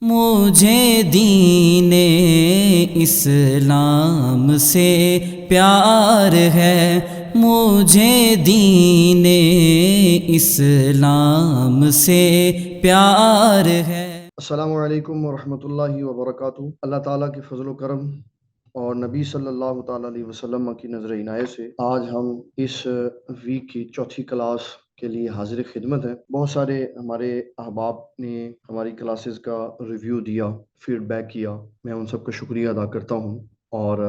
मुझे दीने इस्लाम से प्यार है, मुझे दीने इस्लाम से प्यार है। अस्सलामु अलैकुम वरहमतुल्लाहि वबरकातुहू। अल्लाह ताला के फजल व करम और नबी सल्लल्लाहु ताला अलैहि वसल्लम की नज़र इनायत से आज हम इस वीक की चौथी क्लास के लिए हाजिर खिदमत है। बहुत सारे हमारे अहबाब ने हमारी क्लासेस का रिव्यू दिया, फीडबैक किया, मैं उन सब का शुक्रिया अदा करता हूँ। और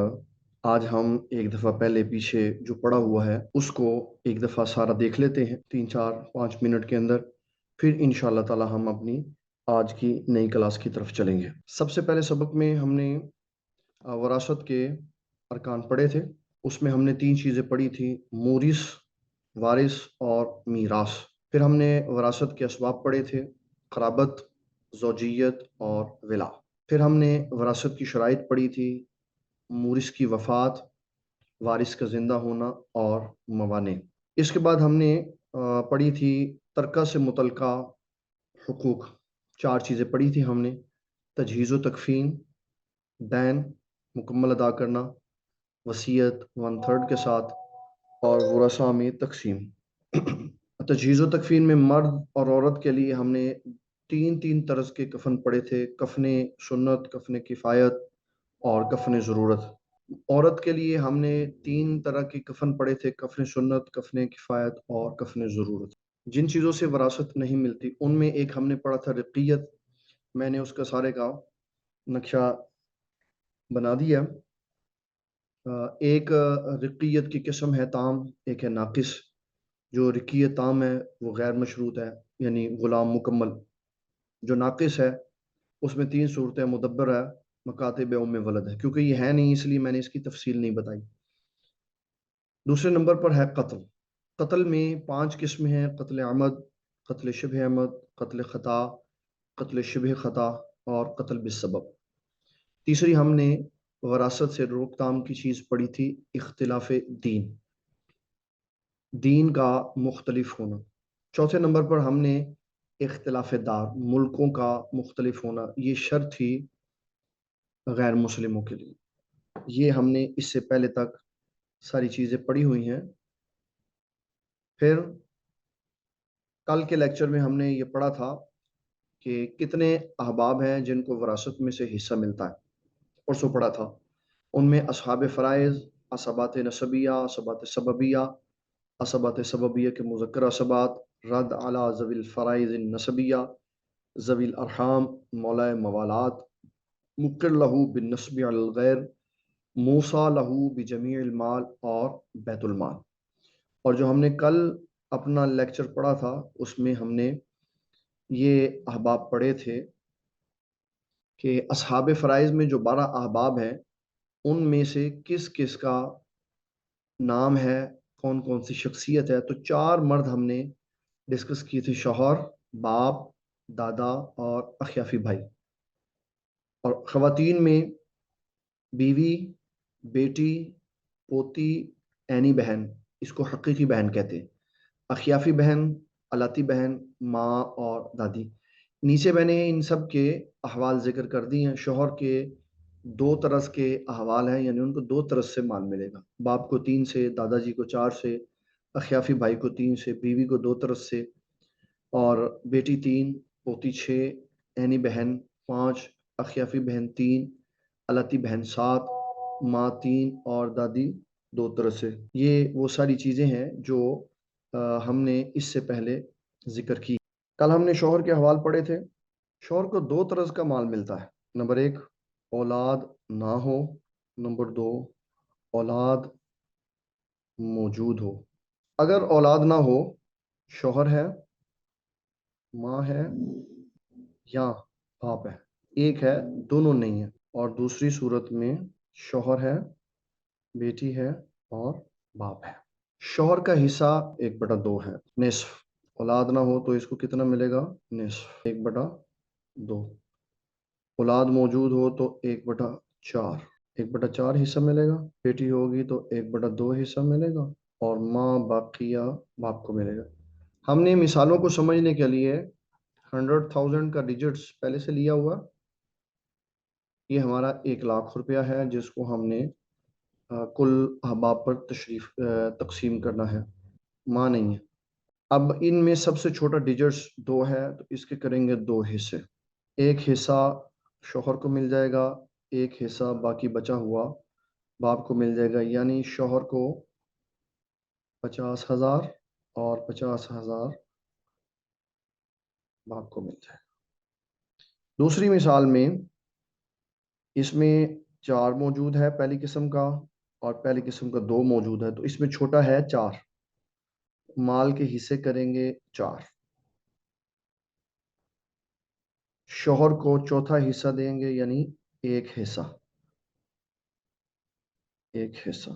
आज हम एक दफ़ा पहले पीछे जो पड़ा हुआ है उसको एक दफ़ा सारा देख लेते हैं 3-4-5 मिनट के अंदर, फिर इंशाअल्लाह ताला हम अपनी आज की नई क्लास की तरफ चलेंगे। सबसे पहले सबक में हमने वरासत के अरकान पढ़े थे। उसमें हमने 3 चीज़ें पढ़ी थी, मोरिस, वारिस और मीरास। फिर हमने वरासत के असबाब पढ़े थे, क़राबत, ज़ौजियत और विला। फिर हमने वरासत की शराइत पढ़ी थी, मोरिस की वफ़ात, वारिस का ज़िंदा होना और मवाने। इसके बाद हमने पढ़ी थी तरका से मुतल्लिका हुकूक। 4 चीज़ें पढ़ी थी हमने, तजहीज़ व तकफ़ीन, दैन मुकम्मल अदा करना, वसीयत 1/3 के साथ और वरसा में तकसीम। तजहीज़ व तकफ़ीन में मर्द और औरत के लिए हमने 3-3 तरह के कफ़न पढ़े थे, कफ़ने सुन्नत, कफ़ने किफ़ायत और कफ़ने ज़रूरत। औरत के लिए हमने 3 तरह के कफ़न पढ़े थे, कफ़ने सुन्नत, कफ़ने किफ़ायत और कफ़ने ज़रूरत। जिन चीज़ों से वरासत नहीं मिलती उनमें एक हमने पढ़ा था रिक़ियत। मैंने उसका सारे का नक्शा बना दिया। एक रिक़ियत की किस्म है ताम, एक है नाक़िस। जो रिक़ियत ताम है वो गैर मशरूत है, यानी ग़ुलाम मुकम्मल। जो नाक़िस है उसमें 3 सूरतें, मुदब्बर है, मकातिब है, उम्मे वलद है। क्योंकि ये है नहीं इसलिए मैंने इसकी तफसील नहीं बताई। दूसरे नंबर पर है कत्ल। कत्ल में 5 किस्में हैं, क़त्ल अमद, क़त्ल शिब्ह अमद, क़त्ल ख़ता, क़त्ल शिब्ह ख़ता और क़त्ल बिस्सबब। तीसरी हमने वरासत से रोकथाम की चीज़ पढ़ी थी, इख्तिलाफ़ दीन, दीन का मुख्तलिफ होना। चौथे नंबर पर हमने इख्तिलाफ़ दार, मुल्कों का मुख्तलिफ होना, ये शर्त थी गैर मुस्लिमों के लिए। ये हमने इससे पहले तक सारी चीज़ें पढ़ी हुई हैं। फिर कल के लेक्चर में हमने ये पढ़ा था कि कितने अहबाब हैं जिनको वरासत में से हिस्सा मिलता है, परसों पढ़ा था। उनमें असहाब फ़राइज़, असबात नसबिया, असबात सबबिया, असबात सबबिया के मुज़क्कर असबात, रद्द अला ज़विल फ़राइज़ नसबिया, ज़विल अरहाम, मौलाए मवालात, मुक़िर लहू बिन नस्बि अल गैर, मूसा लहू बिजमीइल माल और बैतुल माल। और जो हमने कल अपना लेक्चर पढ़ा था उसमें हमने ये अहबाब पढ़े थे कि असहाब फ़राइज़ में जो 12 अहबाब हैं उनमें से किस किस का नाम है, कौन कौन सी शख्सियत है। तो 4 मर्द हमने डिस्कस किए थे, शौहर, बाप, दादा और अखियाफ़ी भाई। और ख़वातीन में बीवी, बेटी, पोती, ऐनी बहन, इसको हकीकी बहन कहते हैं। अखियाफ़ी बहन, अलाती बहन, माँ और दादी। नीचे मैंने इन सब के अहवाल ज़िक्र कर दिए हैं। शौहर के 2 तरस के अहवाल हैं, यानी उनको 2 तरस से माल मिलेगा। बाप को 3 से, दादाजी को 4 से, अखियाफ़ी भाई को 3 से, बीवी को 2 तरस से और बेटी 3, पोती 6, ऐनी बहन 5, अखियाफ़ी बहन 3, अलाती बहन 7, माँ 3 और दादी 2 तरस से। ये वो सारी चीज़ें हैं जो हमने इससे पहले ज़िक्र की। कल हमने शौहर के हवाल पढ़े थे। शौहर को 2 तरह का माल मिलता है। नंबर 1, औलाद ना हो। नंबर 2, औलाद मौजूद हो। अगर औलाद ना हो, शौहर है, माँ है या बाप है, एक है, दोनों नहीं है। और दूसरी सूरत में शौहर है, बेटी है और बाप है। शौहर का हिस्सा 1/2 है, निस्फ। औलाद ना हो तो इसको कितना मिलेगा? निस्फ, 1/2। औलाद मौजूद हो तो 1/4, 1/4 हिस्सा मिलेगा। बेटी होगी तो 1/2 हिस्सा मिलेगा और माँ बाकिया बाप को मिलेगा। हमने मिसालों को समझने के लिए 100,000 का डिजिट्स पहले से लिया हुआ, ये हमारा 1 लाख रुपया है जिसको हमने कुल अहबाब पर तकसीम करना है। माँ नहीं है। अब इनमें सबसे छोटा डिजिट्स 2 है तो इसके करेंगे 2 हिस्से। एक हिस्सा शौहर को मिल जाएगा, एक हिस्सा बाकी बचा हुआ बाप को मिल जाएगा, यानी शौहर को 50,000 और 50,000 बाप को मिल जाएगा। दूसरी मिसाल में इसमें 4 मौजूद है पहली किस्म का, और पहली किस्म का 2 मौजूद है, तो इसमें छोटा है 4। माल के हिस्से करेंगे 4। शौहर को चौथा हिस्सा देंगे, यानी एक हिस्सा। एक हिस्सा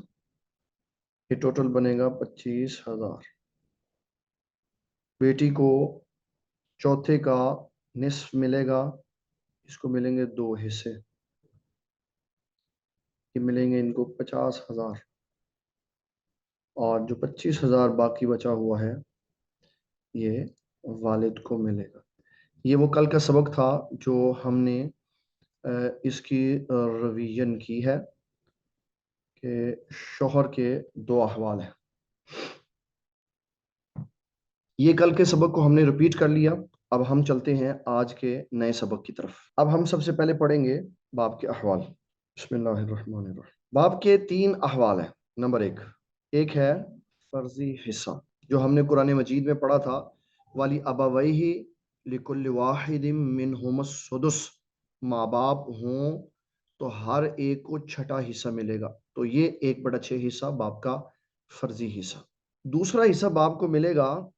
ये टोटल बनेगा 25,000। बेटी को चौथे का निस्फ मिलेगा, इसको मिलेंगे 2 हिस्से, ये मिलेंगे इनको 50,000, और जो 25,000 बाकी बचा हुआ है ये वालिद को मिलेगा। ये वो कल का सबक था जो हमने इसकी रिवीजन की है कि शौहर के 2 अहवाल हैं। ये कल के सबक को हमने रिपीट कर लिया। अब हम चलते हैं आज के नए सबक की तरफ। अब हम सबसे पहले पढ़ेंगे बाप के अहवाल। बिस्मिल्लाहिर्रहमानिर्रहीम। बाप के 3 अहवाल हैं। नंबर 1, एक है फर्जी हिस्सा, जो हमने कुरान मजीद में पढ़ा था, वाली अबवैहि लिकुल्लि वाहिदिम मिनहुमुस सुदुस। माँ बाप हों तो हर एक को छठा हिस्सा मिलेगा। तो ये 1/6 हिस्सा बाप का फर्जी हिस्सा। दूसरा हिस्सा बाप को मिलेगा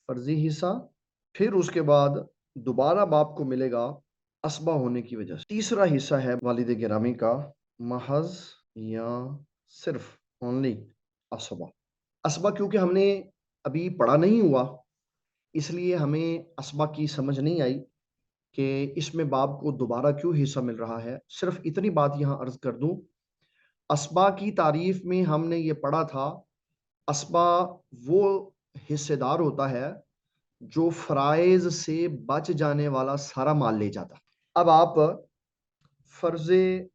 फर्जी हिस्सा, फिर उसके बाद दोबारा बाप को मिलेगा असबा होने की वजह से। तीसरा हिस्सा है वालिद गिरामी का महज या सिर्फ ओनली असबा। असबा क्योंकि हमने अभी पढ़ा नहीं हुआ, इसलिए हमें असबा की समझ नहीं आई कि इसमें बाप को दोबारा क्यों हिस्सा मिल रहा है। सिर्फ इतनी बात यहाँ अर्ज कर दूं, असबा की तारीफ में हमने ये पढ़ा था, असबा वो हिस्सेदार होता है जो फराइज से बच जाने वाला सारा माल ले जाता। अब आप फर्जे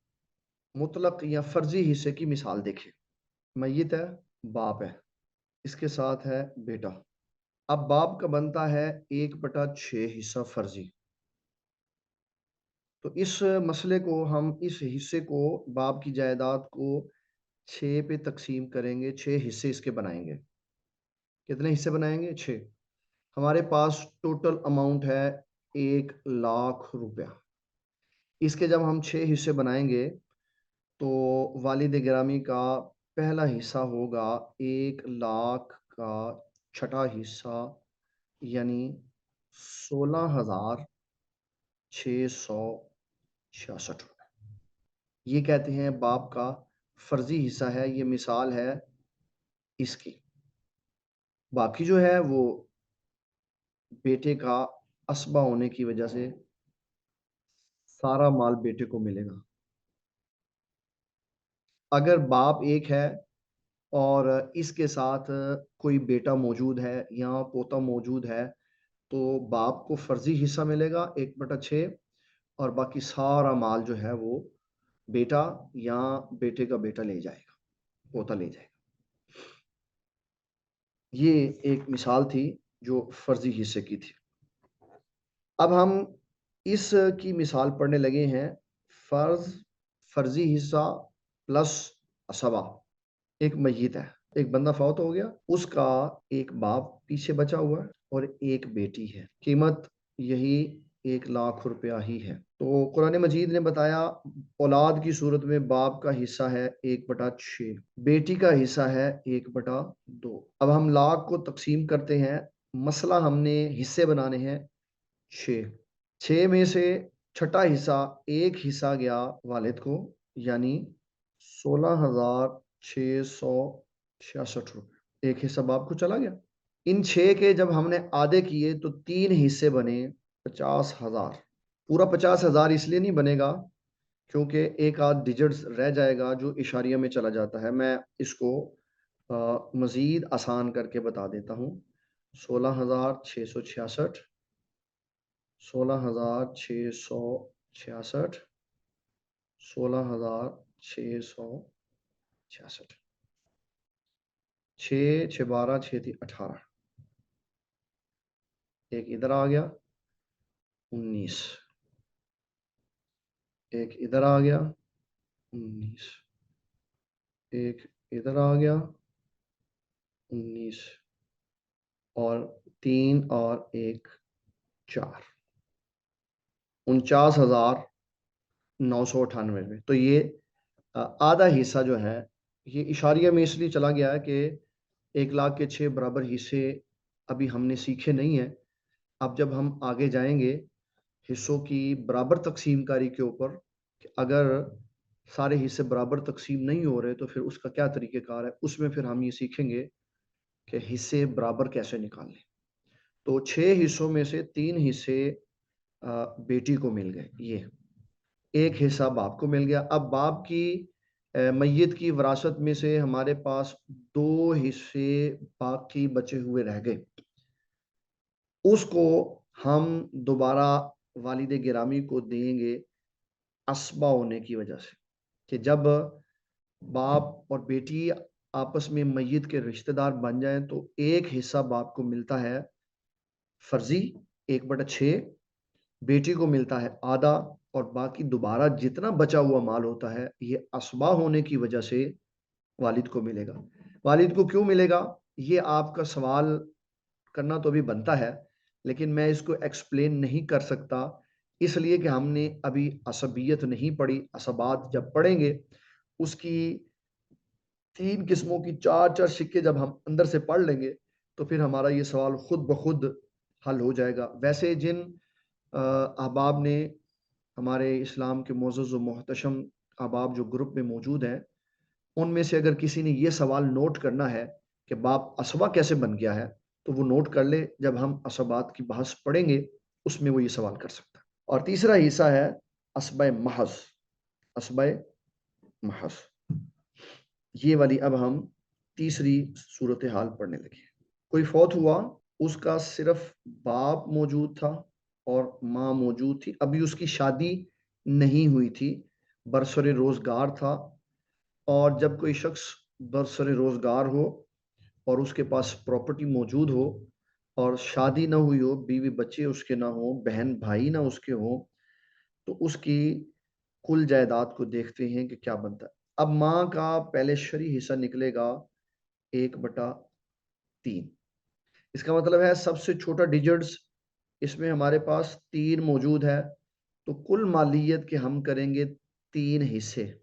मुतलक या फर्जी हिस्से की मिसाल देखें। मैयत है, बाप है, इसके साथ है बेटा। अब बाप का बनता है 1/6 हिस्सा फर्जी। तो इस मसले को हम, इस हिस्से को, बाप की जायदाद को 6 पे तकसीम करेंगे। 6 हिस्से इसके बनाएंगे। कितने हिस्से बनाएंगे? 6। हमारे पास टोटल अमाउंट है 1 लाख रुपया। इसके जब हम 6 हिस्से बनाएंगे तो वालिद गिरामी का पहला हिस्सा होगा 1 लाख का छठा हिस्सा, यानी 16,666 रुपये। ये कहते हैं बाप का फर्जी हिस्सा है। ये मिसाल है इसकी। बाकी जो है वो बेटे का असबा होने की वजह से सारा माल बेटे को मिलेगा। अगर बाप एक है और इसके साथ कोई बेटा मौजूद है या पोता मौजूद है, तो बाप को फर्जी हिस्सा मिलेगा 1/6, और बाकी सारा माल जो है वो बेटा या बेटे का बेटा ले जाएगा, पोता ले जाएगा। ये एक मिसाल थी जो फर्जी हिस्से की थी। अब हम इस की मिसाल पढ़ने लगे हैं। फर्जी हिस्सा प्लस असबा। एक मैयत है, एक बंदा फौत हो गया, उसका एक बाप पीछे बचा हुआ है और एक बेटी है। कीमत यही 1 लाख रुपया ही है। तो कुरान मजीद ने बताया औलाद की सूरत में बाप का हिस्सा है 1/6, बेटी का हिस्सा है 1/2। अब हम लाख को तकसीम करते हैं। मसला हमने हिस्से बनाने हैं 6। 6 में से छठा हिस्सा, एक हिस्सा गया वालिद को, यानी 16,666 रुपये। एक हिस्सा बाप को चला गया। इन 6 के जब हमने आधे किए तो 3 हिस्से बने 50,000। पूरा 50,000 इसलिए नहीं बनेगा क्योंकि एक आध डिजिट्स रह जाएगा जो इशारिया में चला जाता है। मैं इसको मज़ीद आसान करके बता देता हूँ। 16,666, 16,666 16,666। 6 6 12 6 3 18। एक इधर आ गया 19। एक इधर आ गया 19। एक इधर आ गया 19 और 3 और 1 4। 49,998 में। तो ये आधा हिस्सा जो है ये इशारिया में इसलिए चला गया है कि 1,00,000 के 6 बराबर हिस्से अभी हमने सीखे नहीं है। अब जब हम आगे जाएंगे हिस्सों की बराबर तकसीमकारी के ऊपर कि अगर सारे हिस्से बराबर तकसीम नहीं हो रहे तो फिर उसका क्या तरीक़ेकार है, उसमें फिर हम ये सीखेंगे कि हिस्से बराबर कैसे निकालें। तो 6 हिस्सों में से 3 हिस्से बेटी को मिल गए, ये एक हिस्सा बाप को मिल गया। अब बाप की मैयत की विरासत में से हमारे पास 2 हिस्से बाकी बचे हुए रह गए। उसको हम दोबारा वालिद गिरामी को देंगे असबा होने की वजह से कि जब बाप और बेटी आपस में मैयत के रिश्तेदार बन जाएं तो एक हिस्सा बाप को मिलता है फर्जी 1/6, बेटी को मिलता है आधा और बाकी दोबारा जितना बचा हुआ माल होता है ये असबा होने की वजह से वालिद को मिलेगा। वालिद को क्यों मिलेगा ये आपका सवाल करना तो अभी बनता है, लेकिन मैं इसको एक्सप्लेन नहीं कर सकता इसलिए कि हमने अभी असबियत नहीं पढ़ी। असबात जब पढ़ेंगे उसकी 3 किस्मों की 4-4 शिक्के जब हम अंदर से पढ़ लेंगे तो फिर हमारा ये सवाल खुद ब खुद हल हो जाएगा। वैसे जिन अहबाब ने हमारे इस्लाम के मुअज़्ज़ज़ व मोहतशम अहबाब जो ग्रुप में मौजूद हैं, उनमें से अगर किसी ने ये सवाल नोट करना है कि बाप असबा कैसे बन गया है, तो वो नोट कर ले, जब हम असबात की बहस पढ़ेंगे, उसमें वो ये सवाल कर सकता है। और तीसरा हिस्सा है असबा महज़, असबा महज़। ये वाली अब हम तीसरी सूरत हाल पढ़ने लगे। कोई फौत हुआ, उसका सिर्फ बाप मौजूद था और माँ मौजूद थी, अभी उसकी शादी नहीं हुई थी, बरसरे रोज़गार था। और जब कोई शख्स बरसरे रोज़गार हो और उसके पास प्रॉपर्टी मौजूद हो और शादी ना हुई हो, बीवी बच्चे उसके ना हो, बहन भाई ना उसके हों, तो उसकी कुल जायदाद को देखते हैं कि क्या बनता है। अब माँ का पहले शरई हिस्सा निकलेगा 1/3। इसका मतलब है सबसे छोटा डिजिट्स इसमें हमारे पास 3 मौजूद है, तो कुल मालियत के हम करेंगे 3 हिस्से।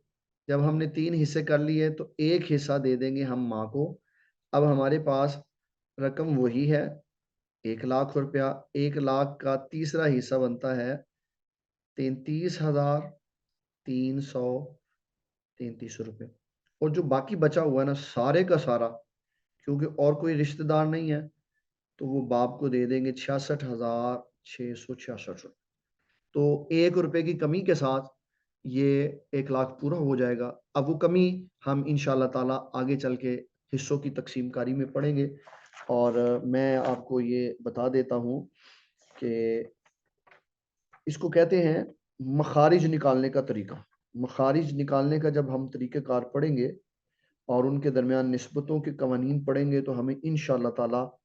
जब हमने 3 हिस्से कर लिए तो 1 हिस्सा दे देंगे हम माँ को। अब हमारे पास रकम वही है 1,00,000 रुपया। 1,00,000 का तीसरा हिस्सा बनता है 33,333 रुपये। और जो बाकी बचा हुआ है ना सारे का सारा, क्योंकि और कोई रिश्तेदार नहीं है, तो वो बाप को दे देंगे 66,666 रुपये। तो 1 रुपए की कमी के साथ ये 1,00,000 पूरा हो जाएगा। अब वो कमी हम इंशाअल्लाह ताला आगे चल के हिस्सों की तक़सीमकारी में पढ़ेंगे। और मैं आपको ये बता देता हूँ कि इसको कहते हैं मखारिज निकालने का तरीका। मखारिज निकालने का जब हम तरीक़ेकार पढ़ेंगे और उनके दरमियान निस्बतों के कवानीन पढ़ेंगे तो हमें इंशाअल्लाह ताला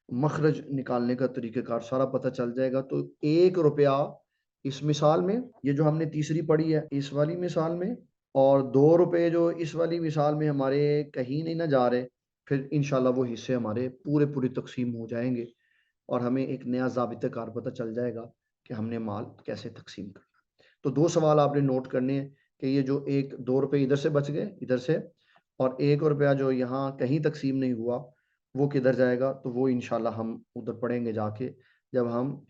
मखरज निकालने का तरीक़ेकार सारा पता चल जाएगा। तो 1 रुपया इस मिसाल में, ये जो हमने तीसरी पढ़ी है इस वाली मिसाल में, और 2 रुपए जो इस वाली मिसाल में हमारे कहीं नहीं ना जा रहे, फिर इंशाअल्लाह वो हिस्से हमारे पूरे तक़सीम हो जाएँगे और हमें एक नया ज़ाबिता-कार पता चल जाएगा कि हमने माल कैसे तक़सीम करना है। तो 2 सवाल आपने नोट करने हैं कि ये जो 2 रुपए इधर से बच गए, इधर से, और 1 रुपया जो यहाँ कहीं तक़सीम नहीं हुआ, वो किधर जाएगा, तो वो इंशाअल्लाह हम उधर पढ़ेंगे जाके, जब हम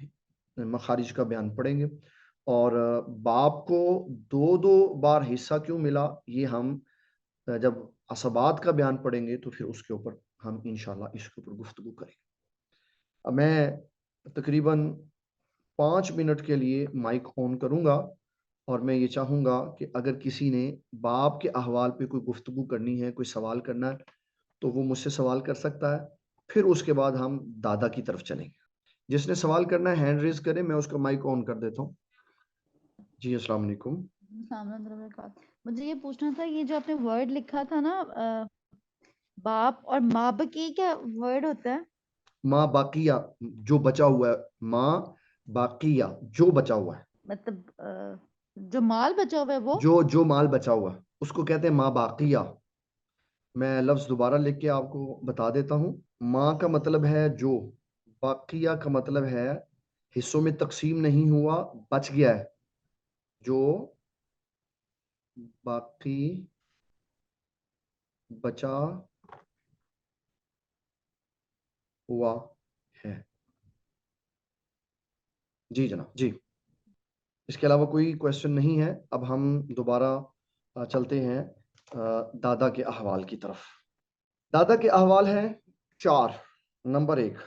मखारिज का बयान पढ़ेंगे। और बाप को 2-2 बार हिस्सा क्यों मिला, ये हम जब असबात का बयान पढ़ेंगे तो फिर उसके ऊपर हम इंशाअल्लाह इसके ऊपर गुफ्तगू करेंगे। अब मैं तकरीबन 5 मिनट के लिए माइक ऑन करूँगा और मैं ये चाहूँगा कि अगर किसी ने बाप के अहवाल पे कोई गुफ्तगू करनी है, कोई सवाल करना है, तो वो मुझसे सवाल कर सकता है। फिर उसके बाद हम दादा की तरफ चलेंगे। जिसने सवाल करना है हैंड रेज़ करे, मैं उसका माइक ऑन कर देता हूँ। जी, अस्सलाम वालेकुम। मुझे ये पूछना था, ये जो आपने वर्ड लिखा था ना, बाप और माँ बकी, क्या वर्ड होता है? माँ बाकिया, जो बचा हुआ है। माँ बाकिया, जो बचा हुआ है। मतलब जो माल बचा हुआ है वो? जो जो माल बचा हुआ है उसको कहते हैं माँ बाकिया। मैं लफ्ज दोबारा लिख के आपको बता देता हूँ। माँ का मतलब है जो, बाकिया का मतलब है हिस्सों में तकसीम नहीं हुआ, बच गया है, जो बाकी बचा हुआ है। जी जनाब जी। इसके अलावा कोई क्वेश्चन नहीं है। अब हम दोबारा चलते हैं दादा के अहवाल की तरफ। दादा के अहवाल हैं 4। नंबर 1,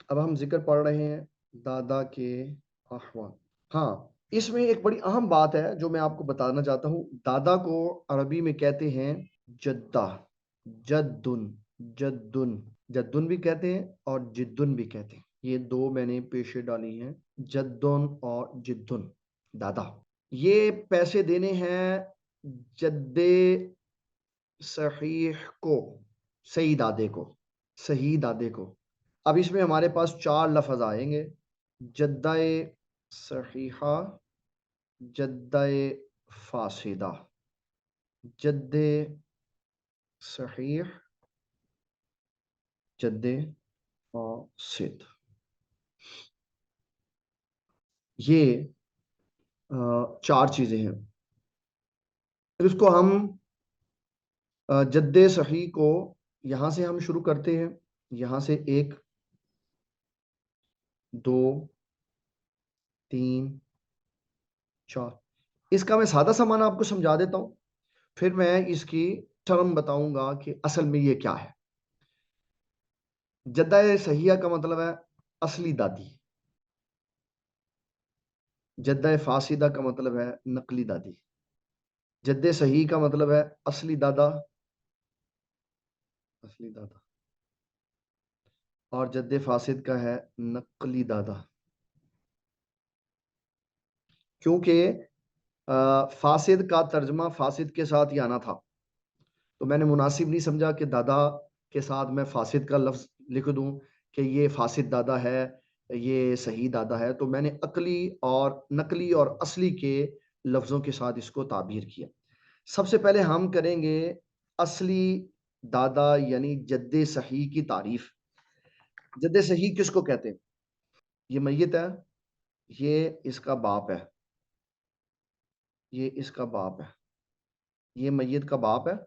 अब हम जिक्र पढ़ रहे हैं दादा के अहवाल। हाँ, इसमें एक बड़ी अहम बात है जो मैं आपको बताना चाहता हूँ। दादा को अरबी में कहते हैं जद्दा, जद्दुन, जद्दुन, जद्दुन भी कहते हैं और जिद्दुन भी कहते हैं। ये दो मैंने पेशे डाली हैं, जद्दुन और जिद्दुन। दादा, ये पैसे देने हैं जद्दे सहीह को, सही दादे को, सही दादे को। अब इसमें हमारे पास 4 लफ्ज आएंगे, जद्दाए सहीहा, जद्दाए फासिदा, जद्दे सहीह, जद्दे फासिद। ये 4 चीजें हैं। फिर उसको हम जद्दे सही को यहां से हम शुरू करते हैं। यहां से 1, 2, 3, 4। इसका मैं सादा सा माना आपको समझा देता हूं, फिर मैं इसकी टर्म बताऊंगा कि असल में ये क्या है। जद्दा सहिया का मतलब है असली दादी। जद्दा फासिदा का मतलब है नकली दादी। जद्दे सही का मतलब है असली दादा, असली दादा। और जद्दे फासिद का है नकली दादा। क्योंकि फासिद का तर्जमा फासिद के साथ ही आना था, तो मैंने मुनासिब नहीं समझा कि दादा के साथ मैं फासिद का लफ्ज लिख दूं कि ये फासिद दादा है, ये सही दादा है। तो मैंने अकली और नकली और असली के लफ्जों के साथ इसको ताबीर किया। सबसे पहले हम करेंगे असली दादा यानी जद्दे सही की तारीफ। जद्दे सही किसको कहते हैं? ये मैयत है, ये इसका बाप है, ये इसका बाप है, ये मैयत का बाप है,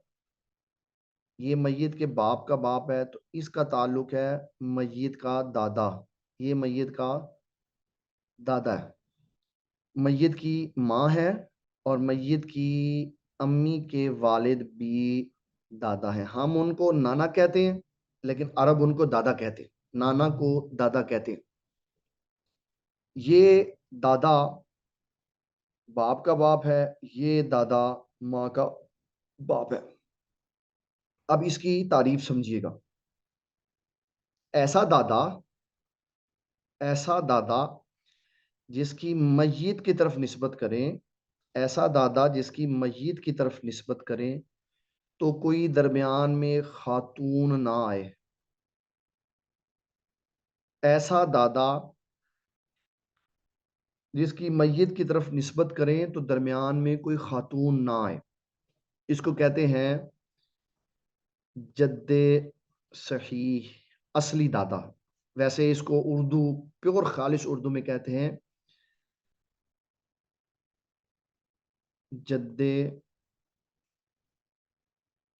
ये मैयत के बाप का बाप है, तो इसका ताल्लुक है मैयत का दादा। ये मैयत का दादा है। मैयत की माँ है और मैयत की अम्मी के वालिद भी दादा हैं। हम उनको नाना कहते हैं, लेकिन अरब उनको दादा कहते हैं। नाना को दादा कहते हैं। ये दादा बाप का बाप है, ये दादा माँ का बाप है। अब इसकी तारीफ समझिएगा। ऐसा दादा, ऐसा दादा जिसकी मय्यत की तरफ निस्बत करें, ऐसा दादा जिसकी मय्यत की तरफ निस्बत करें तो कोई दरमियान में खातून ना आए। ऐसा दादा जिसकी मय्यत की तरफ निस्बत करें तो दरमियान में कोई खातून ना आए, इसको कहते हैं जद्दे सही, असली दादा। वैसे इसको उर्दू, प्योर खालिश उर्दू में कहते हैं जद्दे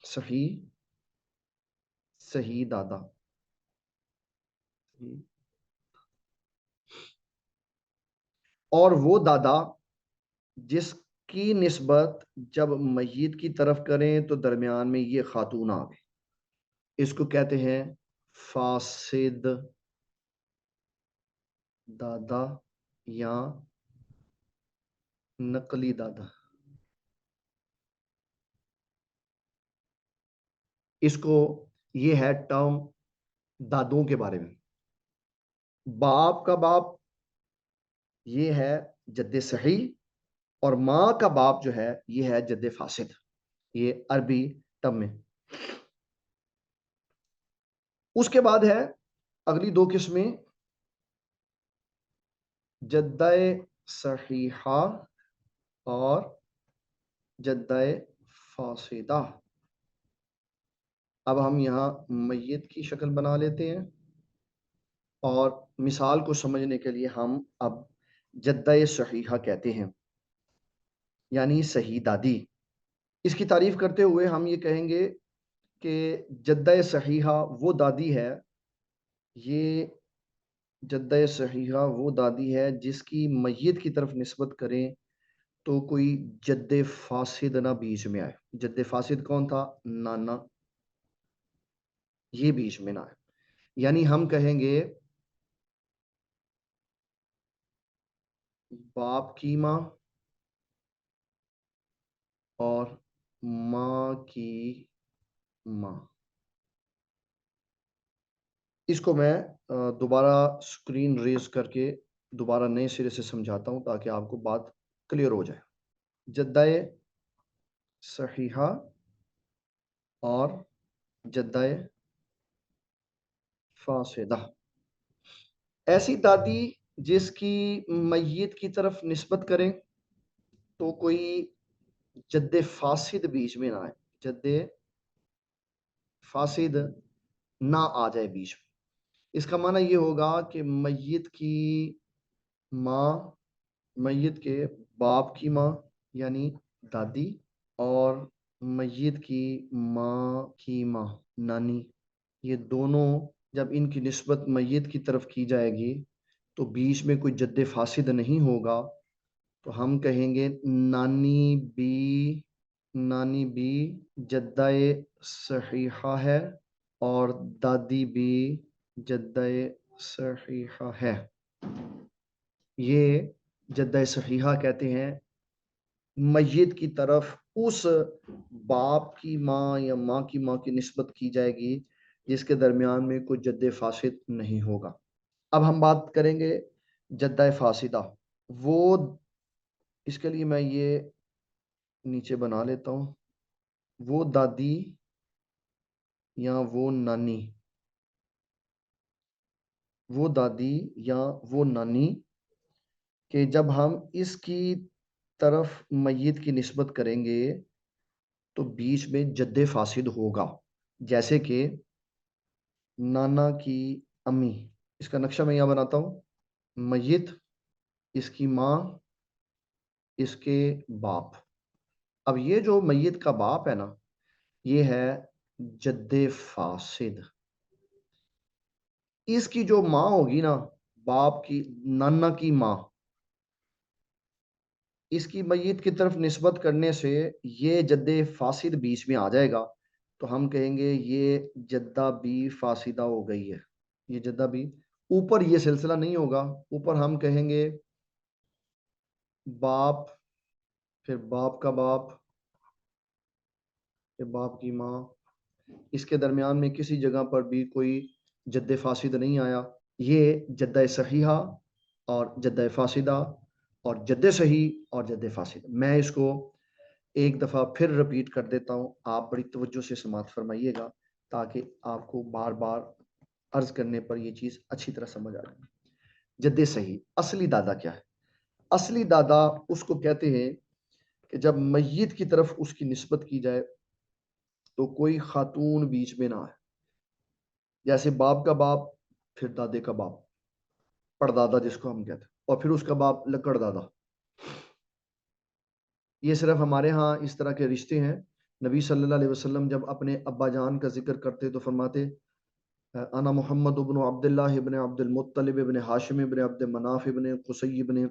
सही, सही दादा। और वो दादा जिसकी निस्बत जब मय्यत की तरफ करें तो दरमियान में ये खातून आ गए, इसको कहते हैं फासिद दादा या नकली दादा। इसको, ये है टर्म दादों के बारे में। बाप का बाप ये है जद्दे सही, और माँ का बाप जो है ये है जद्दे फासिद, ये अरबी टर्म में। उसके बाद है अगली दो किस्में, जद्दाए सहीहा और जद्दाए फासिदा। अब हम यहाँ मैयत की शक्ल बना लेते हैं और मिसाल को समझने के लिए हम अब जद्दाए सहीहा कहते हैं, यानी सही दादी। इसकी तारीफ करते हुए हम ये कहेंगे कि जद्दाए सहीहा वो दादी है, ये जद्दाए सहीहा वो दादी है जिसकी मैयत की तरफ निस्बत करें तो कोई जद्दे फासिद ना बीच में आए। जद्दे फासिद कौन था? नाना, ये बीच में ना आए। यानी हम कहेंगे बाप की माँ और माँ की माँ। इसको मैं दोबारा स्क्रीन रेज करके दोबारा नए सिरे से समझाता हूँ ताकि आपको बात क्लियर हो जाए। जद्दाए सहीहा और जद्दाए फासिदा, ऐसी दादी जिसकी मैयत की तरफ निस्बत करें तो कोई जद्दे फासिद बीच में ना आए, जद्दे फासिद ना आ जाए बीच में। इसका माना ये होगा कि मैयत की माँ, मैयत के बाप की माँ यानी दादी, और मैयत की माँ की माँ नानी, ये दोनों जब इनकी निस्बत मैयत की तरफ की जाएगी तो बीच में कोई जद्दे फासिद नहीं होगा। तो हम कहेंगे नानी भी जद्दाए सहीहा है और दादी भी जद्दाए सहीहा है। ये जद्दाए सहीहा कहते हैं मैयत की तरफ उस बाप की माँ या माँ की निस्बत की जाएगी जिसके दरमियान में कोई जद्दे फासिद नहीं होगा। अब हम बात करेंगे जद्दाए फासिदा। वो, इसके लिए मैं ये नीचे बना लेता हूँ, वो दादी या वो नानी, वो दादी या वो नानी कि जब हम इसकी तरफ मैयत की निस्बत करेंगे तो बीच में जद्दे फासिद होगा। जैसे कि नाना की अम्मी, इसका नक्शा मैं यहाँ बनाता हूँ, मैयत, इसकी माँ, इसके बाप। अब ये जो मैयत का बाप है ना, ये है जद्दे फासिद। इसकी जो माँ होगी ना, बाप की, नाना की माँ, इसकी मैयत की तरफ निस्बत करने से ये जद्दे फासिद बीच में आ जाएगा। तो हम कहेंगे ये जद्दा बी फासिदा हो गई है, ये जद्दा बी। ऊपर ये सिलसिला नहीं होगा, ऊपर हम कहेंगे बाप, फिर बाप का बाप, फिर बाप की माँ, इसके दरमियान में किसी जगह पर भी कोई जद्दे फासिद नहीं आया। ये जद्दा सहीहा और जद्दा फासिदा और जद्दे सही और जद्दे फासिद। मैं इसको एक दफ़ा फिर रिपीट कर देता हूँ, आप बड़ी तवज्जो से समाअत फरमाइएगा ताकि आपको बार बार अर्ज करने पर यह चीज़ अच्छी तरह समझ आ जाए। जद्दे सही, असली दादा क्या है? असली दादा उसको कहते हैं कि जब मैयत की तरफ उसकी निस्बत की जाए तो कोई खातून बीच में ना आए। जैसे बाप का बाप, फिर दादे का बाप, परदादा जिसको हम कहते हैं, और फिर उसका बाप लकड़ दादा। ये सिर्फ हमारे यहाँ इस तरह के रिश्ते हैं। नबी सल्लल्लाहु अलैहि वसल्लम जब अपने अब्बा जान का जिक्र करते तो फरमाते अना मोहम्मद इब्न अब्दुल्लाह इब्न अब्दुल मुत्तलिब इब्न हाशिम इब्न अब्द मनाफ इब्न कुसै इब्न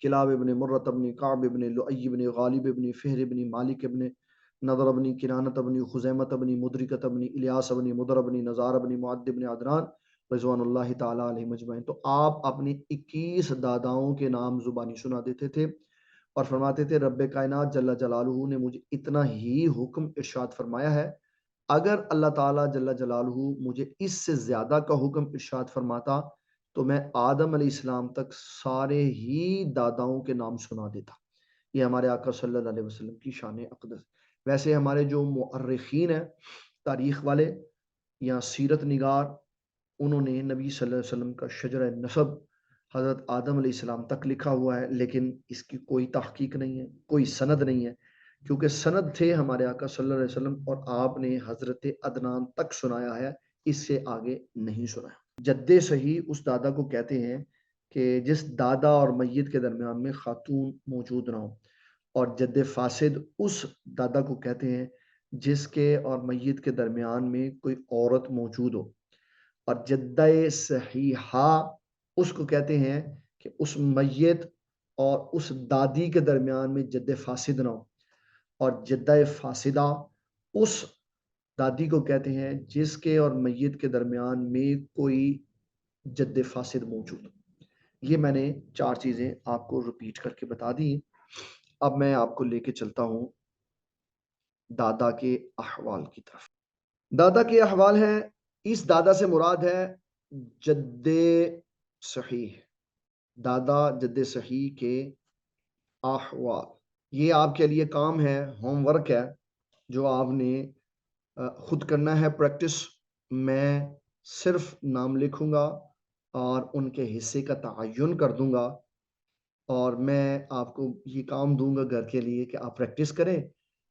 किलाब इब्न मुर्रत इब्न काब इब्न लुअय इब्न गालिब इब्न फिहर इब्न मालिक इब्न नदर इब्न किनानत इब्न खुज़ैमत इब्न मुदरिकत इब्न इलियास इब्न मुदर इब्न नज़ार इब्न मुअद्द इब्न अदनान रिज़वानुल्लाहि ताला अलैहिम अजमईन। तो आप अपने 21 दादाओं के नाम जुबानी सुना देते थे और फरमाते थे रब्बे कायनात जल्ला जलालुहू ने मुझे इतना ही हुक्म इरशाद फरमाया है, अगर अल्लाह ताला जल्ला जलालुहू मुझे इससे ज़्यादा का हुक्म इरशाद फरमाता तो मैं आदम अलैहिस्सलाम तक सारे ही दादाओं के नाम सुना देता। ये हमारे आका सल्लल्लाहु अलैहि वसल्लम की शान अक़दस। वैसे हमारे जो मुअर्रिखीन हैं, तारीख़ वाले या सीरत निगार, उन्होंने नबी सल्लल्लाहु अलैहि वसल्लम का शजर नसब हज़रत आदम अलैहिस्सलाम तक लिखा हुआ है, लेकिन इसकी कोई तहकीक नहीं है, कोई सनद नहीं है, क्योंकि सनद थे हमारे आका सल्लल्लाहु अलैहि वसल्लम और आपने हज़रत अदनान तक सुनाया है, इससे आगे नहीं सुनाया। जद्दे सही उस दादा को कहते हैं कि जिस दादा और मय्यत के दरमियान में खातून मौजूद ना हो, और जद्दे फासिद उस दादा को कहते हैं जिसके और मय्यत के दरमियान में कोई औरत मौजूद हो, और जद्दा सहीहा उसको कहते हैं कि उस मय्यत और उस दादी के दरमियान में जद्दे फासिद ना हो, और जद्दा फासिदा उस दादी को कहते हैं जिसके और मय्यत के दरमियान में कोई जद्दे फासिद मौजूद हो। ये मैंने 4 चीज़ें आपको रिपीट करके बता दी। अब मैं आपको लेके चलता हूँ दादा के अहवाल की तरफ। दादा के अहवाल हैं, इस दादा से मुराद है जद्दे सही, दादा जद्दे सही के अहवाल। ये आपके लिए काम है, होमवर्क है, जो आपने खुद करना है प्रैक्टिस। मैं सिर्फ नाम लिखूंगा और उनके हिस्से का तयन कर दूंगा, और मैं आपको ये काम दूंगा घर के लिए कि आप प्रैक्टिस करें,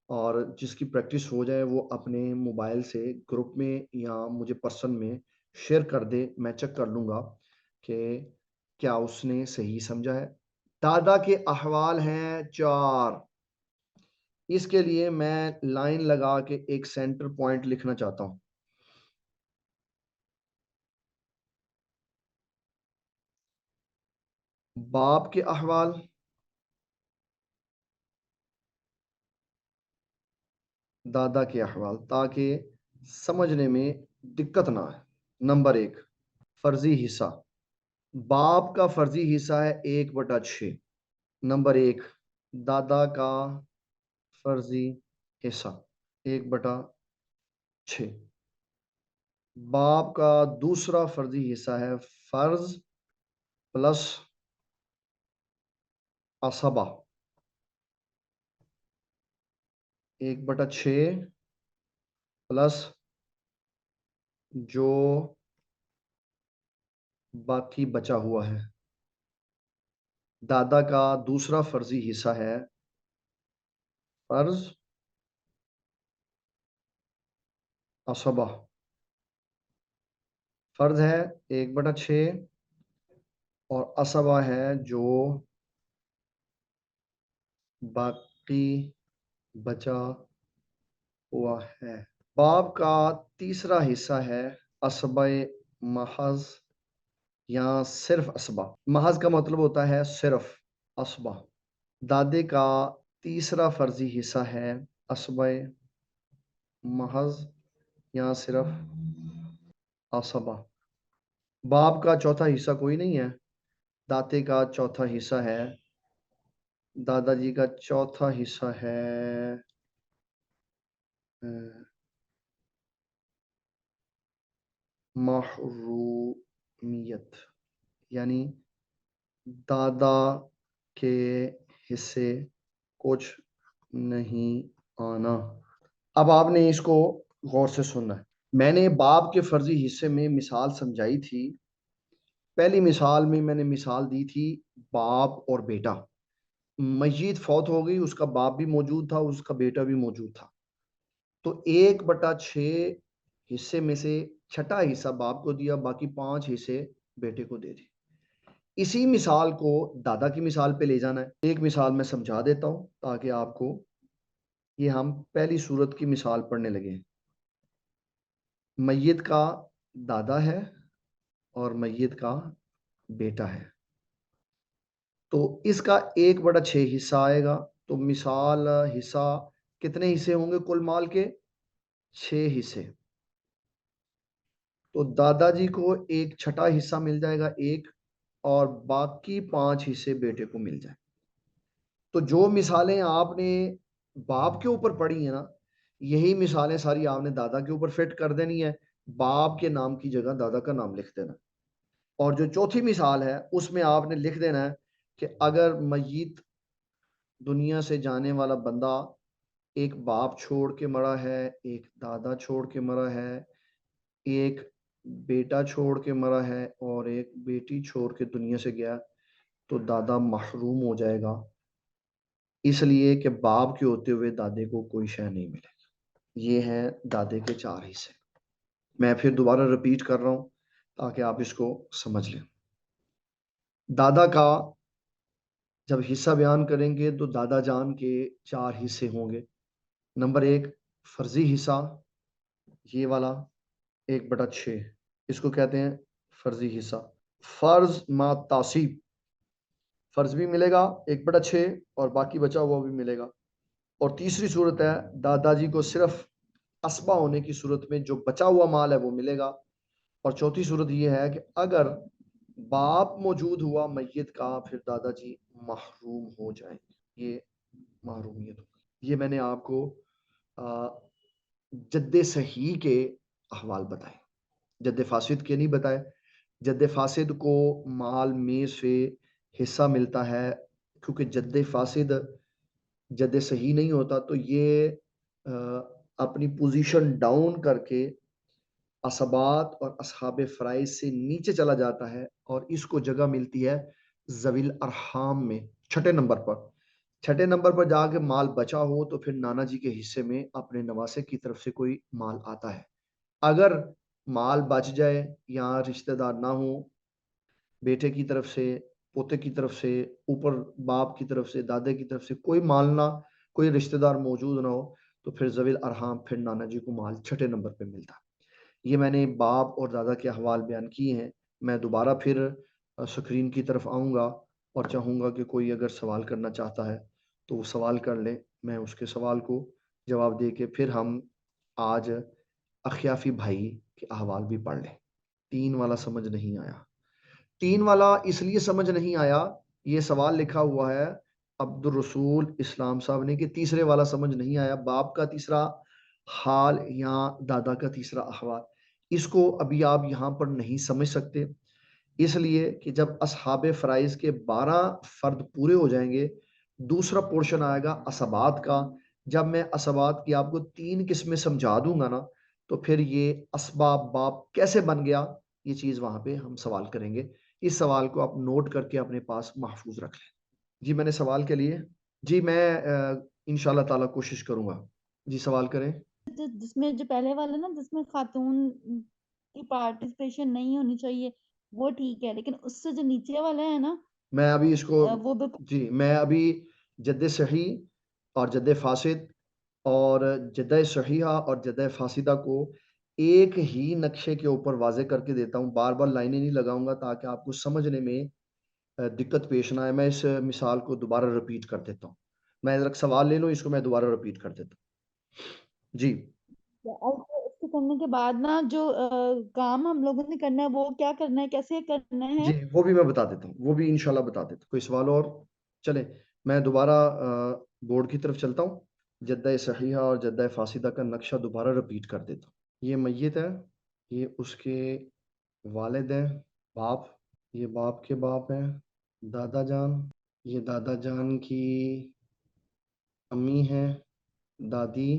और जिसकी प्रैक्टिस हो जाए वो अपने मोबाइल से ग्रुप में या मुझे पर्सन में शेयर कर दे। मैं चेक कर लूँगा कि क्या उसने सही समझा है। दादा के अहवाल हैं 4। इसके लिए मैं लाइन लगा के एक सेंटर पॉइंट लिखना चाहता हूँ। बाप के अहवाल, दादा के अहवाल, ताकि समझने में दिक्कत ना आए। नंबर 1, फर्जी हिस्सा। बाप का फर्जी हिस्सा है 1/6। नंबर 1, दादा का फर्जी हिस्सा 1/6। बाप का दूसरा फर्जी हिस्सा है फर्ज प्लस असबा 1/6 प्लस जो बाकी बचा हुआ है। दादा का दूसरा फर्जी हिस्सा है फर्ज असबा। फर्ज है 1/6 और असबा है जो बाकी बचा हुआ है। बाप का तीसरा हिस्सा है असबा महज या सिर्फ असबा। महज का मतलब होता है सिर्फ असबा। दादे का तीसरा फर्जी हिस्सा है असबा महज या सिर्फ असबा। बाप का चौथा हिस्सा कोई नहीं है। दाते का चौथा हिस्सा है, दादाजी का चौथा हिस्सा है महरूमियत, यानी दादा के हिस्से कुछ नहीं आना। अब आपने इसको गौर से सुनना है। मैंने बाप के फर्जी हिस्से में मिसाल समझाई थी। पहली मिसाल में मैंने मिसाल दी थी बाप और बेटा। मय्यत फौत हो गई, उसका बाप भी मौजूद था, उसका बेटा भी मौजूद था। तो 1/6 हिस्से में से छठा हिस्सा बाप को दिया, बाकी 5 हिस्से बेटे को दे दिए। इसी मिसाल को दादा की मिसाल पे ले जाना है। एक मिसाल मैं समझा देता हूं ताकि आपको, ये हम पहली सूरत की मिसाल पढ़ने लगे। मय्यत का दादा है और मय्यत का बेटा है, तो इसका 1/6 हिस्सा आएगा। तो मिसाल हिस्सा कितने हिस्से होंगे कुल माल के? 6 हिस्से। तो दादाजी को एक छठा हिस्सा मिल जाएगा 1, और बाकी 5 हिस्से बेटे को मिल जाए। तो जो मिसालें आपने बाप के ऊपर पढ़ी है ना, यही मिसालें सारी आपने दादा के ऊपर फिट कर देनी है। बाप के नाम की जगह दादा का नाम लिख देना। और जो चौथी मिसाल है उसमें आपने लिख देना है कि अगर मय्यत दुनिया से जाने वाला बंदा एक बाप छोड़ के मरा है, एक दादा छोड़ के मरा है, एक बेटा छोड़ के मरा है और एक बेटी छोड़ के दुनिया से गया, तो दादा महरूम हो जाएगा, इसलिए कि बाप के होते हुए दादे को कोई शय नहीं मिलेगी। ये है दादे के 4 हिस्से। मैं फिर दोबारा रिपीट कर रहा हूं ताकि आप इसको समझ लें। दादा का जब हिस्सा बयान करेंगे तो दादा जान के 4 हिस्से होंगे। नंबर 1 फर्जी हिस्सा, ये वाला 1/6, इसको कहते हैं फर्जी हिस्सा। फर्ज मा तासीब, फर्ज भी मिलेगा 1/6 और बाकी बचा हुआ भी मिलेगा। और तीसरी सूरत है दादाजी को सिर्फ असबा होने की सूरत में जो बचा हुआ माल है वो मिलेगा। और चौथी सूरत ये है कि अगर बाप मौजूद हुआ मैयत का, फिर दादाजी महरूम हो जाएंगे। ये महरूमियत होगी। ये मैंने आपको जद्दे सही के अहवाल बताए, जद्दे फासिद के नहीं बताए। जद्दे फासिद को माल में से हिस्सा मिलता है, क्योंकि जद्दे फासिद जद्दे सही नहीं होता, तो ये अपनी पोजीशन डाउन करके असबात और असहाब फ़राइज़ से नीचे चला जाता है और इसको जगह मिलती है ज़विल अरहाम में, छठे नंबर पर। छठे नंबर पर जाके माल बचा हो तो फिर नाना जी के हिस्से में अपने नवासे की तरफ से कोई माल आता है। अगर माल बच जाए या रिश्तेदार ना हो, बेटे की तरफ से, पोते की तरफ से, ऊपर बाप की तरफ से, दादे की तरफ से कोई माल ना, कोई रिश्तेदार मौजूद ना हो, तो फिर ज़विल अरहाम, फिर नाना जी को माल छठे नंबर पे मिलता है। ये मैंने बाप और दादा के अहवाल बयान किए हैं। मैं दोबारा फिर स्क्रीन की तरफ आऊँगा और चाहूँगा कि कोई अगर सवाल करना चाहता है तो वो सवाल कर ले। मैं उसके सवाल को जवाब दे के फिर हम आज अख्याफी भाई के अहवाल भी पढ़ लें। 3 वाला समझ नहीं आया। 3 वाला इसलिए समझ नहीं आया, ये सवाल लिखा हुआ है अब्दुल रसूल इस्लाम साहब ने कि तीसरे वाला समझ नहीं आया, बाप का तीसरा हाल या दादा का तीसरा अहवाल। इसको अभी आप यहाँ पर नहीं समझ सकते, इसलिए कि जब असहाब फ़राइज़ के 12 फ़र्द पूरे हो जाएँगे, दूसरा पोर्शन आएगा असबात का। जब मैं असबात की आपको 3 किस्में समझा दूँगा ना, तो फिर ये असबाब बाप कैसे बन गया, ये चीज़ वहाँ पे हम सवाल करेंगे। इस सवाल को आप नोट करके अपने पास महफ़ूज़ रख लें। जी, मैंने सवाल के लिए जी, मैं इंशाअल्लाह ताला कोशिश करूँगा। जी, सवाल करें। जिसमें जो पहले वाला ना जिसमें खातून की पार्टिसिपेशन नहीं होनी चाहिए, वो ठीक है, लेकिन उससे जो नीचे वाला है ना, मैं अभी इसको वो बिल्कुल जी, मैं अभी जद्द सही और जद्द फासिद और जद्द सहीहा और जद्द फासिदा को एक ही नक्शे के ऊपर वाज़े करके देता हूँ। बार-बार लाइनें नहीं लगाऊँगा ताकि आपको समझने में दिक्कत पेश ना आए। मैं इस मिसाल को दोबारा रिपीट कर देता हूँ। मैं ज़रा सवाल ले लूँ, इसको मैं दोबारा रिपीट कर देता हूँ। जी, और इसको करने के बाद ना जो काम हम लोगों ने करना है, वो क्या करना है, कैसे करना जी, है? वो भी मैं बता देता हूँ, वो भी इंशाल्लाह बता देता हूँ। कोई सवाल और? चलें, मैं दोबारा बोर्ड की तरफ चलता हूँ। जद्दा सहीहा और जद्दा फासिदा का नक्शा दोबारा रिपीट कर देता हूँ। ये मय्यत है, ये उसके वालिद हैं, बाप, ये बाप के बाप हैं, दादा जान, ये दादा जान की अम्मी हैं, दादी,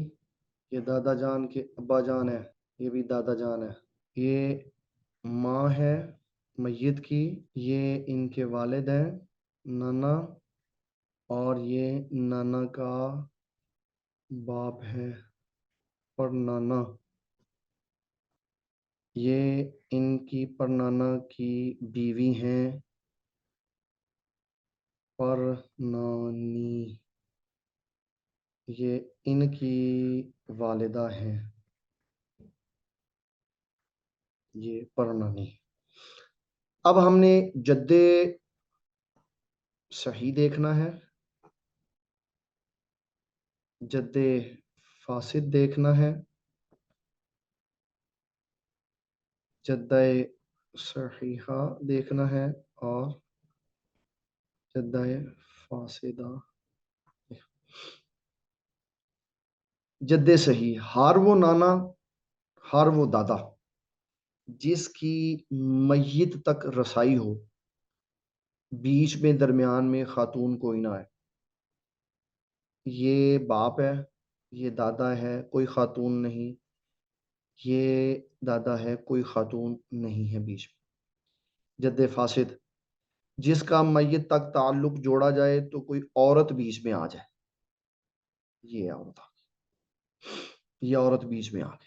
ये दादा जान के अब्बा जान है, ये भी दादा जान है। ये माँ है मय्यत की, ये इनके वालिद हैं, नाना, और ये नाना का बाप है, परनाना। ये इनकी परनाना की बीवी हैं, परनानी। ये इनकी वालिदा हैं, ये परनानी। अब हमने जद्दे सही देखना है, जद्दे फासिद देखना है, जद्दे सहीहा देखना है और जद्दे फासिदा। जद्दे सही, हार वो नाना, हार वो दादा जिसकी मय्यत तक रसाई हो, बीच में दरमियान में खातून कोई ना आए। ये बाप है, ये दादा है, कोई खातून नहीं, ये दादा है, कोई खातून नहीं है बीच में। जद्दे फासिद, जिसका मैयत तक ताल्लुक जोड़ा जाए तो कोई औरत बीच में आ जाए, ये औरत आ गई, ये औरत बीच में आ गई।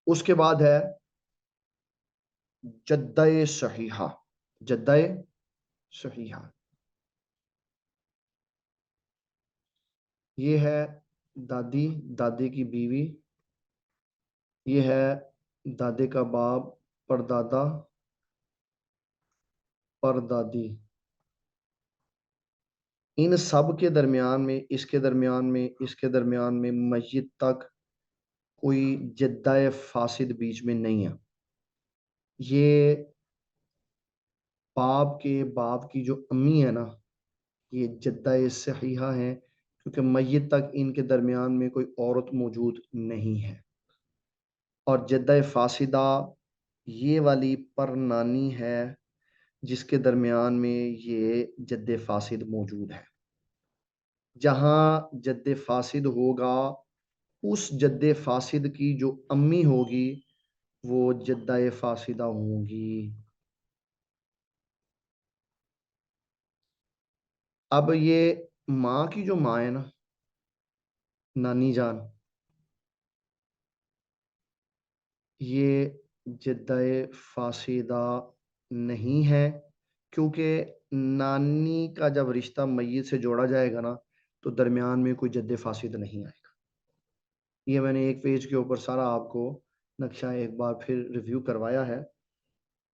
उसके बाद है जद्दे सहीहा, जद्दे सहीहा, ये है दादी, दादे की बीवी, ये है दादे का बाप, परदादा, परदादी। इन सब के दरमियान में, इसके दरमियान में, इसके दरमियान में मस्जिद तक कोई जद्दाए फासिद बीच में नहीं है। ये बाप की जो अम्मी है ना, ये जद्दाए सहीहा है, क्योंकि मस्जिद तक इनके दरमियान में कोई औरत मौजूद नहीं है। और जद्दाए फासिदा ये वाली पर नानी है, जिसके दरमियान में ये जद्दे फासिद मौजूद है। जहां जद्दे फासिद होगा, उस जद्दे फासिद की जो अम्मी होगी वो जद्दाए फासिदा होंगी। अब ये माँ की जो माँ है ना, नानी जान, ये जद्दाए फासिदा नहीं है, क्योंकि नानी का जब रिश्ता मैयत से जोड़ा जाएगा ना, तो दरमियान में कोई जद्दे फासिद नहीं आएगा। ये मैंने एक पेज के ऊपर सारा आपको नक्शा एक बार फिर रिव्यू करवाया है,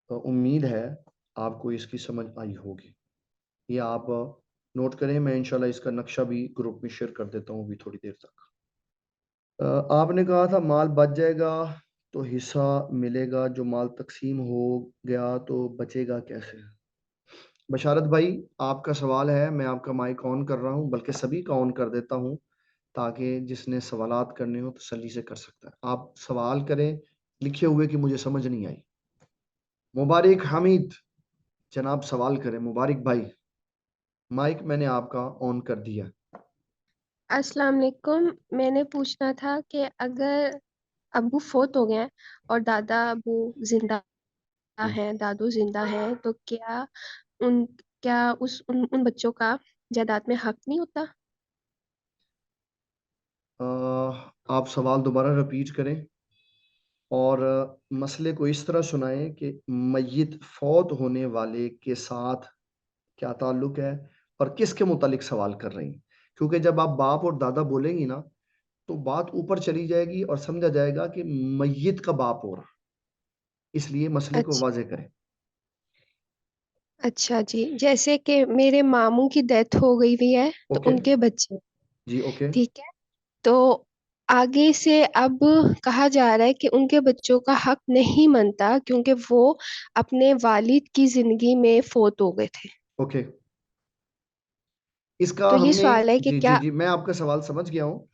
तो उम्मीद है आपको इसकी समझ आई होगी। ये आप नोट करें, मैं इंशाल्लाह इसका नक्शा भी ग्रुप में शेयर कर देता हूँ अभी थोड़ी देर तक। आपने कहा था माल बच जाएगा तो हिस्सा मिलेगा, जो माल तकसीम हो गया तो बचेगा कैसे? बशारत भाई, आपका सवाल है, मैं आपका माइक ऑन कर रहा हूँ, बल्कि सभी का ऑन कर देता हूँ, ताकि जिसने सवालात करने हो तसल्ली से कर सकता है। आप सवाल करें लिखे हुए कि मुझे समझ नहीं आई। मुबारक हामिद जनाब सवाल करें, मुबारक भाई, माइक मैंने आपका ऑन कर दिया। अस्सलाम वालेकुम। मैंने पूछना था कि अगर अब्बू फोत हो गए हैं और दादा अब्बू जिंदा हैं, दादू जिंदा हैं, तो उन क्या उन बच्चों का जायदाद में हक नहीं होता? आप सवाल दोबारा रिपीट करें और मसले को इस तरह सुनाएं कि मय्यत फौत होने वाले के साथ क्या ताल्लुक है और किसके मुतालिक सवाल कर रही हैं, क्योंकि जब आप बाप और दादा बोलेंगी ना, तो बात ऊपर चली जाएगी और समझा जाएगा कि मय्यत का बाप हो रहा, इसलिए मसले को अच्छा। वाजे करें। अच्छा जी, जैसे कि मेरे मामू की डेथ हो गई हुई है, तो ओके उनके बच्चे, जी, ओके। ठीक है, तो आगे से अब कहा जा रहा है कि उनके बच्चों का हक नहीं बनता क्योंकि वो अपने वालिद की जिंदगी में फोत हो गए थे। ओके, इसका तो ये हमने, सवाल है कि जी जी क्या। जी, मैं आपका सवाल समझ गया हूँ।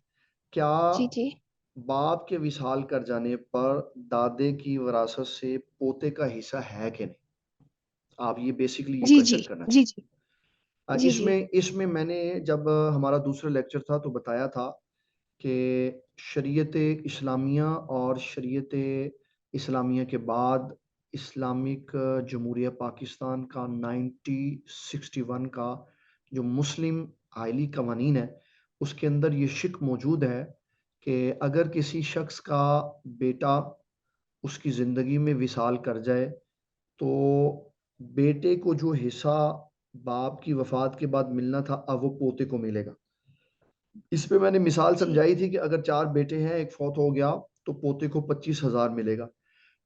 क्या जी जी। बाप के विसाल कर जाने पर दादे की विरासत से पोते का हिस्सा है कि नहीं? आप ये बेसिकली ये जी जी। क्वेश्चन करना जी जी। चाहते। जी जी। इसमें मैंने जब हमारा दूसरा लेक्चर था तो बताया था कि शरीयत इस्लामिया और शरीयत इस्लामिया के बाद इस्लामिक जमहूरिया पाकिस्तान का 1961 का जो मुस्लिम आइली कवानीन है, उसके अंदर ये शिक मौजूद है कि अगर किसी शख्स का बेटा उसकी ज़िंदगी में विसाल कर जाए, तो बेटे को जो हिस्सा बाप की वफ़ात के बाद मिलना था, अब वो पोते को मिलेगा। इस पे मैंने मिसाल जी समझाई थी कि अगर 4 बेटे हैं, एक फौत हो गया, तो पोते को 25,000 मिलेगा।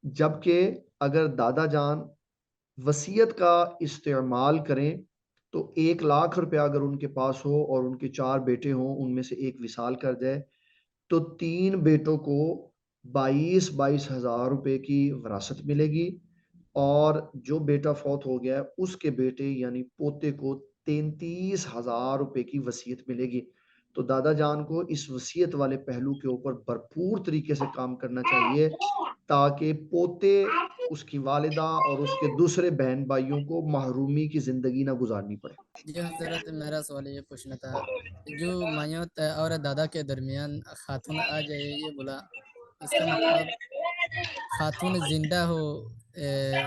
जबकि अगर दादा जान वसीयत का इस्तेमाल करें, तो 1 लाख रुपया अगर उनके पास हो और उनके 4 बेटे हों, उनमें से एक विसाल कर जाए, तो 3 बेटों को 22-22 हज़ार रुपए की विरासत मिलेगी, और जो बेटा फौत हो गया है, उसके बेटे यानी पोते को 33,000 रुपए की वसीयत मिलेगी। तो दादा जान को इस वसीयत वाले पहलू के ऊपर भरपूर तरीके से काम करना चाहिए, ताकि पोते उसकी वालिदा और उसके दूसरे बहन भाइयों को महरूमी की जिंदगी ना गुजारनी पड़े। जी हजरत, मेरा सवाल ये पूछना था, जो मायूत और दादा के दरमियान खातून आ जाए, ये बोला, इसका मतलब खातून जिंदा हो,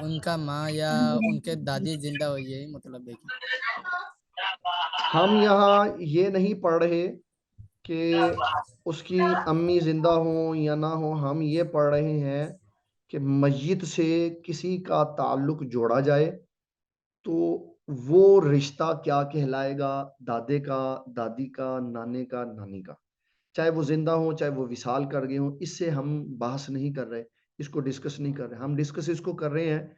उनका माँ या उनके दादी जिंदा हो, यही मतलब है कि? हम यहाँ ये नहीं पढ़ रहे कि उसकी अम्मी जिंदा हो या ना हो, हम ये पढ़ रहे हैं कि मस्जिद से किसी का ताल्लुक जोड़ा जाए तो वो रिश्ता क्या कहलाएगा, दादे का, दादी का, नाने का, नानी का, चाहे वो जिंदा हो चाहे वो विसाल कर गए हो। इससे हम बहस नहीं कर रहे, इसको डिस्कस नहीं कर रहे, हम डिस्कस इसको कर रहे हैं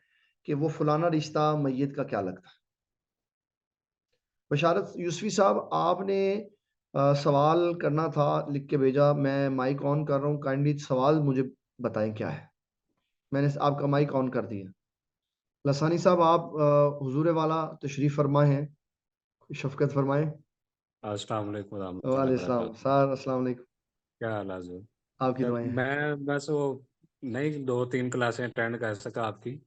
कि वो फलाना रिश्ता मैयत का क्या लगता है। बशारत यूसुफी साहब, आपने सवाल करना था, लिख के भेजा, मैं माइक ऑन कर रहा हूँ, काइंडली सवाल मुझे बताएं क्या है। मैंने आपका माइक ऑन कर दिया। लसानी साहब, आप हुजूर वाला तशरीफ फरमा हैं, शफकत फरमाएं। अस्सलाम वालेकुम रहमतुल्लाहि वालेकुम सलाम वबरकातुहू। सर, अस्सलाम वालेकुम। क्या हाल है जो? आपकी दुआएं हैं। मैं बस वो नहीं 2-3 क्लासें अटेंड कर सका आपकी।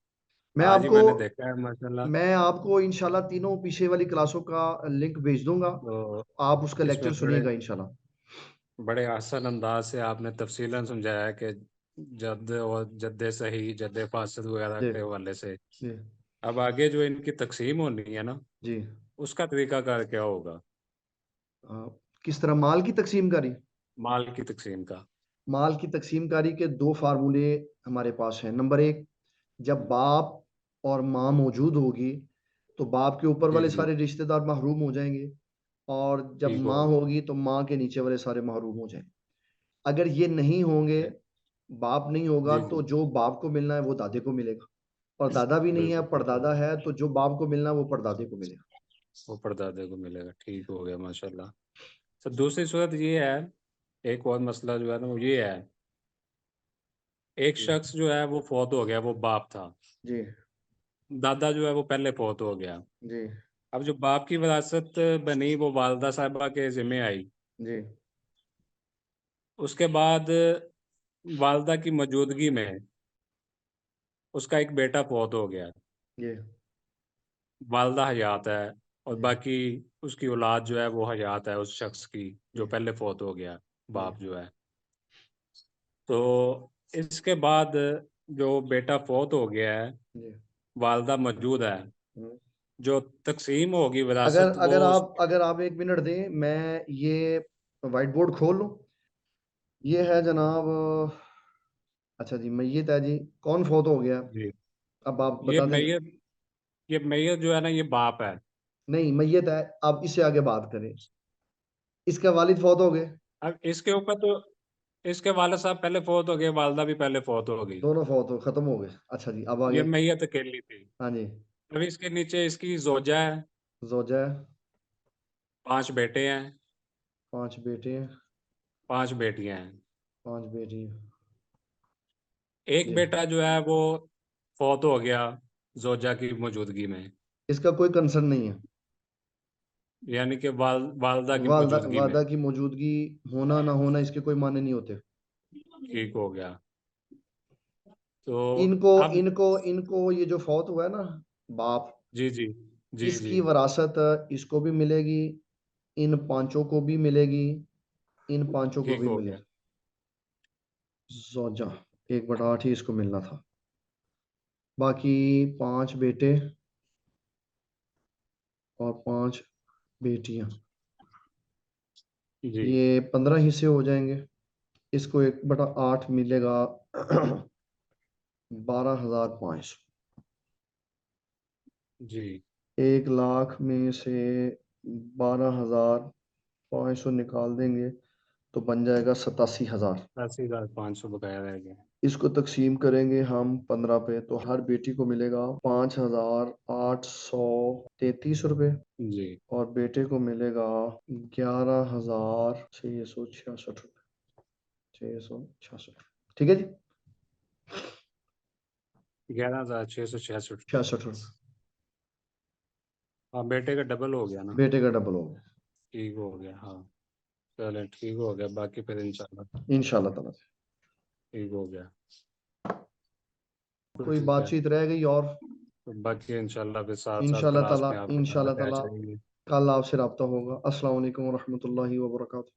मैं आज ही आपको मैंने देखा है माशाल्लाह। मैं आपको इंशाल्लाह तीनों पीछे वाली क्लासों का लिंक भेज दूंगा, तो आप उसका लेक्चर इसमें बड़े सुनिएगा इंशाल्लाह। बड़े आसान अंदाज से आपने तफसीलन समझाया कि जद और जद्दे सही, जद्दे फासिद वगैरह जी के हवाले से। जी अब आगे जो इनकी तकसीम होनी है ना, जी। उसका तरीकाकार क्या होगा? आ, किस तरह माल की तकसीम करी? माल की तकसीम का। माल की तकसीम कारी के दो फार्मूले हमारे पास हैं। नंबर एक, जब बाप और माँ मौजूद होगी तो बाप के ऊपर जी वाले जी, सारे रिश्तेदार महरूम हो जाएंगे, और जब ठीक माँ होगा। होगी तो माँ के नीचे वाले सारे महरूम हो जाएंगे। अगर ये नहीं होंगे, बाप नहीं होगा, जी तो जी, जो बाप को मिलना है वो दादे को मिलेगा, और दादा भी नहीं है, बिल्कुल ठीक परदादा होगा। है, तो जो बाप को मिलना है वो परदादे को मिलेगा। वो परदादे को मिलेगा, ठीक हो गया माशाल्लाह। तो दूसरी सूरत ये है, एक और मसला जो है ना वो ये है, एक जी शख्स जो है वो फौत हो गया, वो बाप था। जी दादा जो है वो पहले फौत हो गया। जी अब जो बाप की विरासत बनी वो वालदा साहिबा के जिम्मे आई। जी उसके बाद वालदा की मौजूदगी में उसका एक बेटा फौत हो गया। जी वालदा हयात है और जी बाकी उसकी औलाद जो है वो हयात है उस शख्स की जो जी पहले फौत हो गया, जी बाप जो है। तो इसके बाद जो बेटा फौत हो गया है, जी। वालदा मौजूद है, हम्म। जो तकसीम होगी अगर विरासत वो अगर आप 1 मिनट दें, मैं ये वाइट बोर्ड खोल लूं। ये है जनाब, अच्छा जी, मैयत है जी, कौन फौत हो गया? जी, अब आप ये बता दें। मैयत ये मैयत जो है ना ये बाप है। नहीं, मैयत है, आप इससे आगे बात करें। इसके वालिद फौत हो गए, अब इसके ऊपर तो इसके वाले साहब पहले फौत हो गए, वालदा भी पहले फौत हो गई। दोनों फौत हो खत्म हो गए। अच्छा जी, अब ये आगे। मैयत अकेली थी। हाँ जी। अभी इसके नीचे इसकी जोजा है, जोजा है, 5 बेटे हैं, 5 बेटे हैं, 5 बेटियां हैं। 5 बेटी हैं। एक जी। बेटा जो है वो फौत हो गया जोजा की मौजूदगी में, इसका कोई कंसर्न नहीं है। यानी कि वालदा की वादा मौजूदगी में। वादा की मौजूदगी होना ना होना इसके कोई माने नहीं होते। ठीक हो गया। तो इनको अब इनको इनको ये जो फौत हुआ है ना, बाप, जी जी, जी जी, इसकी वरासत इसको भी मिलेगी, इन पांचों को भी मिलेगी, इन पांचों को ठीक भी हो गया। मिलेगी। जोजा 1/8 ही इसको मिलना था। बाकी 5 बेटे और 5 बेटियां, जी ये 15 हिस्से हो जाएंगे। इसको 1/8 मिलेगा 12,500। जी, 1 लाख में से 12,500 निकाल देंगे तो बन जाएगा 87,000। 80,500 बकाया रह गया। इसको तकसीम करेंगे हम 15 पे, तो हर बेटी को मिलेगा 5,833 रुपये, जी, और बेटे को मिलेगा 11,666 रुपये। 666, ठीक है जी। 11,666। 66 रुपये। हाँ, बेटे का डबल हो गया ना। बेटे का डबल हो गया ठीक हो गया, हाँ। चले ठीक हो गया, बाकी फिर इंशाल्लाह इंशाल्लाह ताला। ठीक हो गया। कोई ठीक है। बातचीत रह गई और तो बाकी इंशाल्लाह फिर साथ साथ इंशाल्लाह क्लास ताला में आपके साथ अटैच रहेंगे। कल आपसे रब्ता होगा। अस्सलाम वालेकुम व रहमतुल्लाहि व बरकातहू।